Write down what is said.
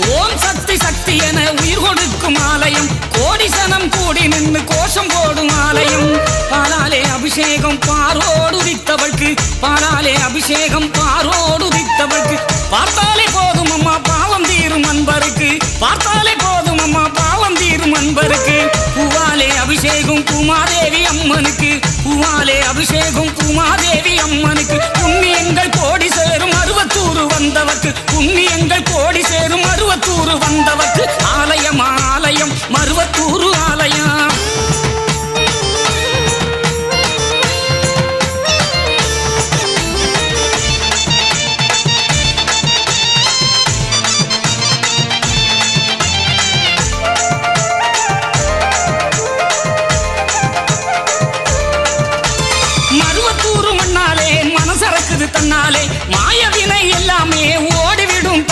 ஓம் சக்தி சக்தி என உயிர் கொடுக்கும் ஆலயம், கோடி சனம் கூடி நின்று கோஷம் போடும் ஆலயம். பாலாலே அபிஷேகம் பாரோடு வித்தவൾക്ക്, பாலாலே அபிஷேகம் பாரோடு வித்தவൾക്ക്. பார்த்தாலே போதும் அம்மா பாவம் தீரும் அன்பருக்கு, பார்த்தாலே போதும் அம்மா பாவம் தீரும் அன்பருக்கு. பூவாலே அபிஷேகம் பூமாதேவி அம்மனுக்கு, பூவாலே அபிஷேகம் பூமாதேவி அம்மனுக்கு. புண்ணியங்கள் கோடி சேரும் அருவத்தூர் வந்தவர்க்கு, புண்ணியங்கள்